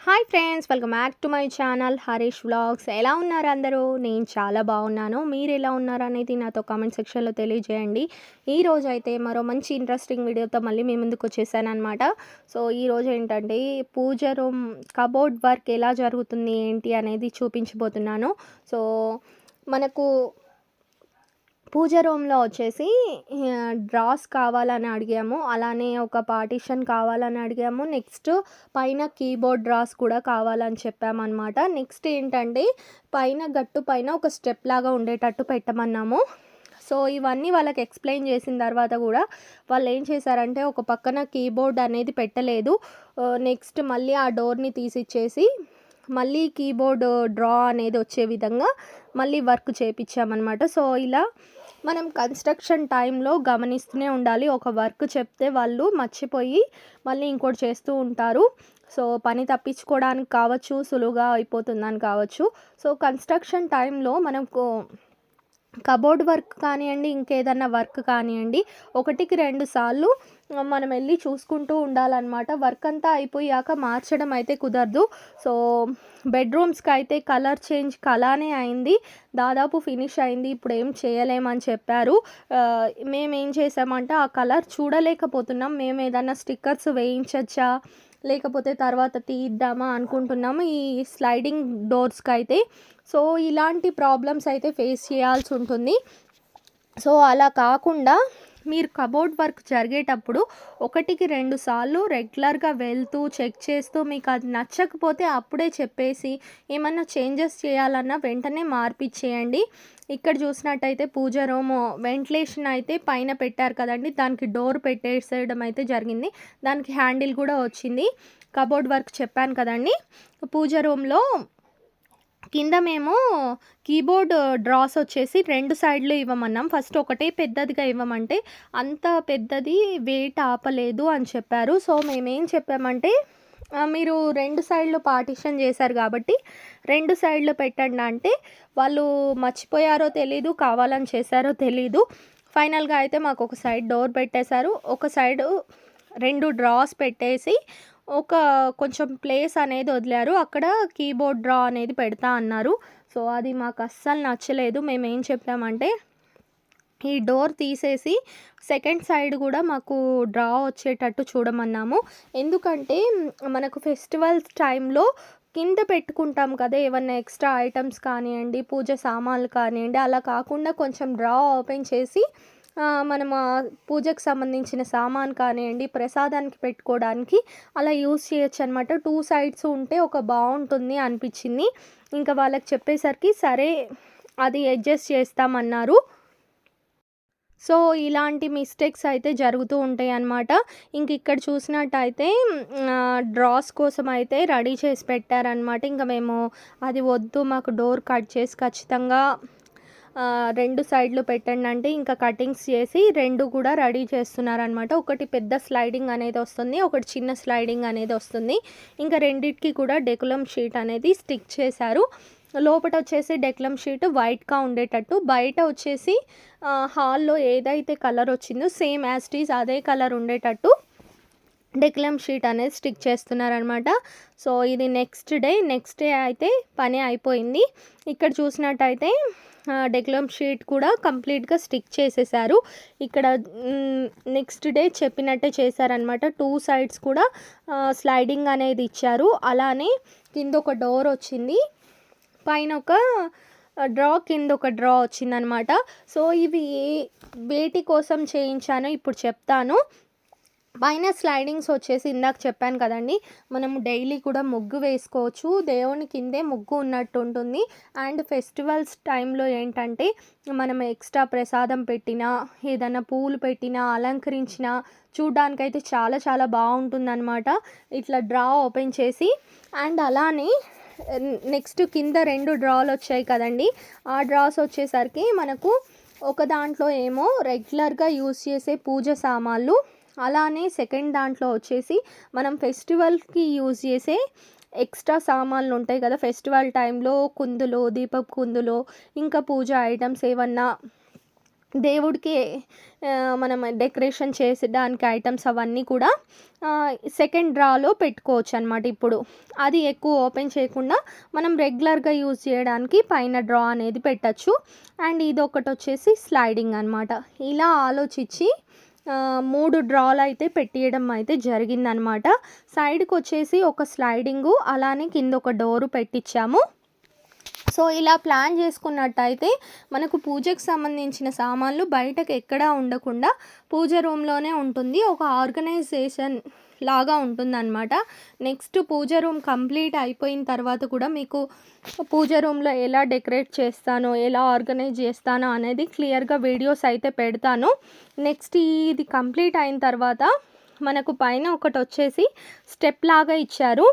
Hi friends, welcome back to my channel Harish vlogs. ఎలా ఉన్నారు అందరూ? నేను చాలా బాగున్నాను. మీరు ఎలా ఉన్నారు అనేది నాతో కామెంట్ సెక్షన్లో తెలియజేయండి. ఈరోజు అయితే మరో మంచి ఇంట్రెస్టింగ్ వీడియోతో మళ్ళీ మీ ముందుకు వచ్చేసాను అనమాట. సో ఈరోజు ఏంటంటే పూజ రూమ్ కబోర్డ్ వర్క్ ఎలా జరుగుతుంది ఏంటి అనేది చూపించబోతున్నాను. సో మనకు పూజ రూమ్లో వచ్చేసి డ్రాస్ కావాలని అడిగాము, అలానే ఒక పార్టీషన్ కావాలని అడిగాము. నెక్స్ట్ పైన కీబోర్డ్ డ్రాస్ కూడా కావాలని చెప్పామన్నమాట. నెక్స్ట్ ఏంటంటే పైన గట్టు పైన ఒక స్టెప్ లాగా ఉండేటట్టు పెట్టమన్నాము. సో ఇవన్నీ వాళ్ళకి ఎక్స్ప్లెయిన్ చేసిన తర్వాత కూడా వాళ్ళు ఏం చేశారంటే ఒక పక్కన కీబోర్డ్ అనేది పెట్టలేదు. నెక్స్ట్ మళ్ళీ ఆ డోర్ని తీసిచ్చేసి మళ్ళీ కీబోర్డ్ డ్రా అనేది వచ్చే విధంగా మళ్ళీ వర్క్ చేయించామన్నమాట. సో ఇలా మనం కన్స్ట్రక్షన్ టైంలో గమనిస్తూనే ఉండాలి. ఒక వర్క్ చెప్తే వాళ్ళు మర్చిపోయి మళ్ళీ ఇంకోటి చేస్తూ ఉంటారు. సో పని తప్పించుకోవడానికి కావచ్చు, సులువుగా అయిపోతుందని కావచ్చు. సో కన్స్ట్రక్షన్ టైంలో మనకు కబోర్డ్ వర్క్ కానివ్వండి, ఇంకేదన్నా వర్క్ కానివ్వండి, 1-2 సార్లు మనం వెళ్ళి చూసుకుంటూ ఉండాలన్నమాట. వర్క్ అంతా అయిపోయాక మార్చడం అయితే కుదరదు. సో బెడ్రూమ్స్కి అయితే కలర్ చేంజ్ అలానే అయింది, దాదాపు ఫినిష్ అయింది. ఇప్పుడు ఏం చేయలేమని చెప్పారు. మేమేం చేసామంటే ఆ కలర్ చూడలేకపోతున్నాం. మేము ఏదన్నా స్టిక్కర్స్ వేయించచ్చా లేకపోతే తర్వాత తీద్దామా అనుకుంటున్నాము ఈ స్లైడింగ్ డోర్స్కి అయితే. సో ఇలాంటి ప్రాబ్లమ్స్ అయితే ఫేస్ చేయాల్సి ఉంటుంది. సో అలా కాకుండా మీరు కబోర్డ్ వర్క్ జరిగేటప్పుడు 1-2 సార్లు రెగ్యులర్గా వెళ్తూ చెక్ చేస్తూ మీకు అది నచ్చకపోతే అప్పుడే చెప్పేసి ఏమన్నా చేంజెస్ చేయాలన్నా వెంటనే మార్పిచ్చేయండి. ఇక్కడ చూసినట్టయితే పూజ రూమ్ వెంటిలేషన్ అయితే పైన పెట్టారు కదండి, దానికి డోర్ పెట్టేసేయడం అయితే జరిగింది. దానికి హ్యాండిల్ కూడా వచ్చింది. కబోర్డ్ వర్క్ చెప్పాను కదండి. పూజ రూమ్లో కింద మేము కీబోర్డ్ డ్రాస్ వచ్చేసి 2 సైడ్లు ఇవ్వమన్నాం. ఫస్ట్ ఒకటే పెద్దదిగా ఇవ్వమంటే అంత పెద్దది వెయిట్ ఆపలేదు అని చెప్పారు. సో మేమేం చెప్పామంటే మీరు 2 సైడ్లు పార్టిషన్ చేశారు కాబట్టి 2 సైడ్లు పెట్టండి అంటే వాళ్ళు మర్చిపోయారో తెలీదు, కావాలని చేశారో తెలీదు. ఫైనల్గా అయితే మాకు ఒక సైడ్ డోర్ పెట్టేశారు, ఒక సైడు 2 డ్రాస్ పెట్టేసి కొంచెం ప్లేస్ అనేది వదిలారు. అక్కడ కీబోర్డ్ డ్రా అనేది పెడతా అన్నారు. సో అది మాకు అస్సలు నచ్చలేదు. మేము ఏం చెప్పామంటే ఈ డోర్ తీసేసి సెకండ్ సైడ్ కూడా మాకు డ్రా వచ్చేటట్టు చూడమన్నాము. ఎందుకంటే మనకు ఫెస్టివల్స్ టైంలో కింద పెట్టుకుంటాం కదా ఏమన్నా ఎక్స్ట్రా ఐటమ్స్ కానివ్వండి, పూజ సామాన్లు కానివ్వండి, అలా కాకుండా కొంచెం డ్రా ఓపెన్ చేసి మనం పూజకు సంబంధించిన సామాన్ కానివ్వండి, ప్రసాదానికి పెట్టుకోవడానికి అలా యూస్ చేయొచ్చు అనమాట. 2 సైడ్స్ ఉంటే బాగుంటుంది అనిపించింది. ఇంకా వాళ్ళకి చెప్పేసరికి సరే అది అడ్జస్ట్ చేస్తామన్నారు. సో ఇలాంటి మిస్టేక్స్ అయితే జరుగుతూ ఉంటాయి అన్నమాట. ఇంక ఇక్కడ చూసినట్టయితే డ్రాస్ కోసం అయితే రెడీ చేసి పెట్టారనమాట. ఇంకా మేము అది వద్దు, మాకు డోర్ కట్ చేసి ఖచ్చితంగా 2 సైడ్లు పెట్టండి అంటే ఇంకా కటింగ్స్ చేసి 2 కూడా రెడీ చేస్తున్నారనమాట. ఒకటి పెద్ద స్లైడింగ్ అనేది వస్తుంది, ఒకటి చిన్న స్లైడింగ్ అనేది వస్తుంది. ఇంకా రెండిటికి కూడా డెకులం షీట్ అనేది స్టిక్ చేశారు. లోపల వచ్చేసి డెక్లం షీట్ వైట్గా ఉండేటట్టు, బయట వచ్చేసి హాల్లో ఏదైతే కలర్ వచ్చిందో సేమ్ యాజ్ ఇట్ ఈజ్ అదే కలర్ ఉండేటట్టు డెక్లం షీట్ అనేది స్టిక్ చేస్తున్నారనమాట. సో ఇది నెక్స్ట్ డే అయితే పని అయిపోయింది. ఇక్కడ చూసినట్టయితే డెక్లం షీట్ కూడా కంప్లీట్గా స్టిక్ చేసేసారు. ఇక్కడ నెక్స్ట్ డే చెప్పినట్టే చేశారనమాట. 2 సైడ్స్ కూడా స్లైడింగ్ అనేది ఇచ్చారు. అలానే కింద ఒక డోర్ వచ్చింది, పైన ఒక డ్రా, కింద ఒక డ్రా వచ్చిందనమాట. సో ఇవి వేటి కోసం చేయించానో ఇప్పుడు చెప్తాను. పైన స్లైడింగ్స్ వచ్చేసి ఇందాక చెప్పాను కదండి, మనము డైలీ కూడా ముగ్గు వేసుకోవచ్చు, దేవుని కిందే ముగ్గు ఉన్నట్టు ఉంటుంది. అండ్ ఫెస్టివల్స్ టైంలో ఏంటంటే మనం ఎక్స్ట్రా ప్రసాదం పెట్టినా, ఏదైనా పూలు పెట్టినా, అలంకరించినా చూడ్డానికైతే చాలా చాలా బాగుంటుందన్నమాట ఇట్లా డ్రా ఓపెన్ చేసి. అండ్ అలానే నెక్స్ట్ కింద 2 డ్రాలు వచ్చాయి కదండి, ఆ డ్రాస్ వచ్చేసరికి మనకు ఒక దాంట్లో ఏమో రెగ్యులర్గా యూస్ చేసే పూజ సామాన్లు, అలానే సెకండ్ దాంట్లో వచ్చేసి మనం ఫెస్టివల్కి యూజ్ చేసే ఎక్స్ట్రా సామాన్లు ఉంటాయి కదా ఫెస్టివల్ టైంలో, కుందులు, దీపపు కుందులు, ఇంకా పూజ ఐటమ్స్ ఏమన్నా దేవుడికి మనం డెకరేషన్ చేసేదానికి ఐటమ్స్ అవన్నీ కూడా సెకండ్ డ్రాలో పెట్టుకోవచ్చు అనమాట. ఇప్పుడు అది ఎక్కువ ఓపెన్ చేయకుండా మనం రెగ్యులర్గా యూజ్ చేయడానికి పైన డ్రా అనేది పెట్టచ్చు. అండ్ ఇది ఒకటి వచ్చేసి స్లైడింగ్ అనమాట. ఇలా ఆలోచించి 3 డ్రాలు అయితే పెట్టియడం అయితే జరిగిందనమాట. సైడ్కి వచ్చేసి ఒక స్లైడింగు, అలానే కింద ఒక డోరు పెట్టించాము. సో ఇలా ప్లాన్ చేసుకున్నట్టయితే మనకు పూజకు సంబంధించిన సామాన్లు బయటకు ఎక్కడా ఉండకుండా పూజ రూమ్లోనే ఉంటుంది. ఒక ఆర్గనైజేషన్ లాగా ఉంటుందన్నమాట. నెక్స్ట్ పూజ రూమ్ కంప్లీట్ అయిపోయిన తర్వాత కూడా మీకు పూజ రూమ్లో ఎలా డెకరేట్ చేస్తానో, ఎలా ఆర్గనైజ్ చేస్తానో అనేది క్లియర్గా వీడియోస్ అయితే పెడతాను. నెక్స్ట్ ఇది కంప్లీట్ అయిన తర్వాత మనకు పైన ఒకటి వచ్చేసి స్టెప్ లాగా ఇచ్చారు.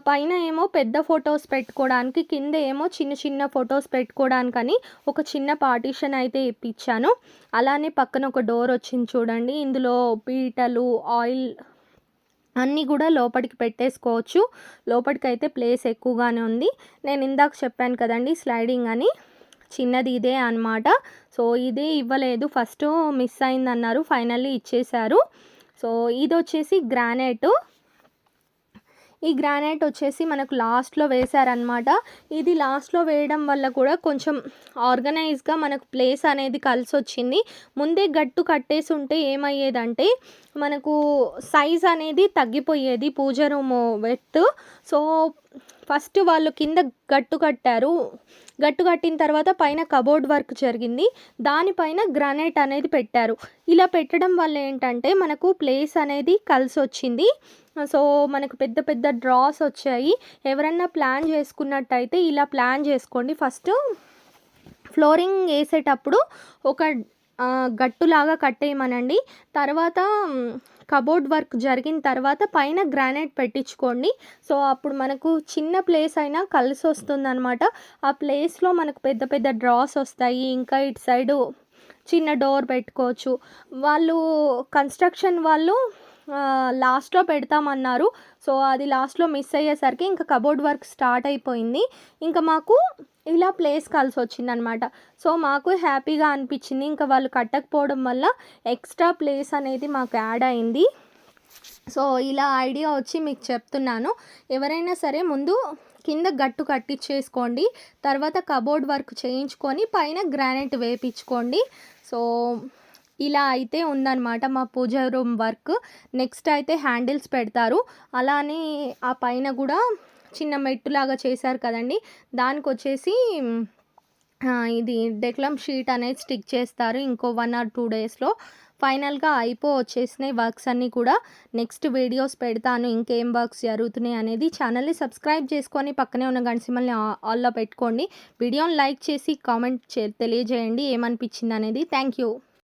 పైన ఏమో పెద్ద ఫొటోస్ పెట్టుకోవడానికి, కింద ఏమో చిన్న చిన్న ఫొటోస్ పెట్టుకోవడానికని ఒక చిన్న పార్టీషన్ అయితే ఇప్పించాను. అలానే పక్కన ఒక డోర్ వచ్చింది చూడండి. ఇందులో పీటలు, ఆయిల్ అన్నీ కూడా లోపలికి పెట్టేసుకోవచ్చు. లోపలికి అయితే ప్లేస్ ఎక్కువగానే ఉంది. నేను ఇందాక చెప్పాను కదండి స్లైడింగ్ అని, చిన్నది ఇదే అనమాట. సో ఇదే ఇవ్వలేదు, ఫస్ట్ మిస్ అయిందన్నారు, ఫైనల్లీ ఇచ్చేశారు. సో ఇది వచ్చేసి గ్రానైట్. ఈ గ్రానైట్ వచ్చేసి మనకు లాస్ట్లో వేశారనమాట. ఇది లాస్ట్లో వేయడం వల్ల కూడా కొంచెం ఆర్గనైజ్గా మనకు ప్లేస్ అనేది కలిసి వచ్చింది. ముందే గట్టు కట్టేసి ఉంటే ఏమయ్యేదంటే మనకు సైజ్ అనేది తగ్గిపోయేది పూజ రూము వెత్. సో ఫస్ట్ వాళ్ళు కింద గట్టు కట్టారు. గట్టు కట్టిన తర్వాత పైన కబోర్డ్ వర్క్ జరిగింది, దానిపైన గ్రానైట్ అనేది పెట్టారు. ఇలా పెట్టడం వల్ల ఏంటంటే మనకు ప్లేస్ అనేది కలిసి వచ్చింది. సో మనకు పెద్ద పెద్ద డ్రాస్ వచ్చాయి. ఎవరన్నా ప్లాన్ చేసుకున్నట్టయితే ఇలా ప్లాన్ చేసుకోండి. ఫస్ట్ ఫ్లోరింగ్ వేసేటప్పుడు ఒక గట్టులాగా కట్టేయమనండి. తర్వాత కబోర్డ్ వర్క్ జరిగిన తర్వాత పైన గ్రానైట్ పెట్టించుకోండి. సో అప్పుడు మనకు చిన్న ప్లేస్ అయినా కలిసి వస్తుందన్నమాట. ఆ ప్లేస్లో మనకు పెద్ద పెద్ద డ్రాస్ వస్తాయి. ఇంకా ఇటు సైడు చిన్న డోర్ పెట్టుకోవచ్చు. వాళ్ళు కన్స్ట్రక్షన్ వాళ్ళు లాస్ట్లో పెడతామన్నారు. సో అది లాస్ట్లో మిస్ అయ్యేసరికి ఇంకా కబోర్డ్ వర్క్ స్టార్ట్ అయిపోయింది. ఇంకా మాకు ఇలా ప్లేస్ కలిసి వచ్చిందనమాట. సో మాకు హ్యాపీగా అనిపించింది. ఇంకా వాళ్ళు కట్టకపోవడం వల్ల ఎక్స్ట్రా ప్లేస్ అనేది మాకు యాడ్ అయింది. సో ఇలా ఐడియా వచ్చి మీకు చెప్తున్నాను. ఎవరైనా సరే ముందు కింద గట్టు కట్టించేసుకోండి, తర్వాత కబోర్డ్ వర్క్ చేయించుకొని పైన గ్రానైట్ వేయించుకోండి. సో ఇలా అయితే ఉందన్నమాట మా పూజ రూమ్ వర్క్. నెక్స్ట్ అయితే హ్యాండిల్స్ పెడతారు. అలానే ఆ పైన కూడా చిన్న మెట్టులాగా చేశారు కదండి, దానికి వచ్చేసి ఇది డెక్లమ్ షీట్ అనేది స్టిక్ చేస్తారు ఇంకో 1 or 2 డేస్లో. ఫైనల్గా వచ్చేసినాయి వర్క్స్ అన్నీ కూడా. నెక్స్ట్ వీడియోస్ పెడతాను ఇంకేం వర్క్స్ జరుగుతున్నాయి అనేది. ఛానల్ని సబ్స్క్రైబ్ చేసుకొని పక్కనే ఉన్న గంట సింబల్ని ఆల్లో పెట్టుకోండి. వీడియోని లైక్ చేసి కామెంట్ తెలియజేయండి ఏమనిపించింది అనేది. Thank you.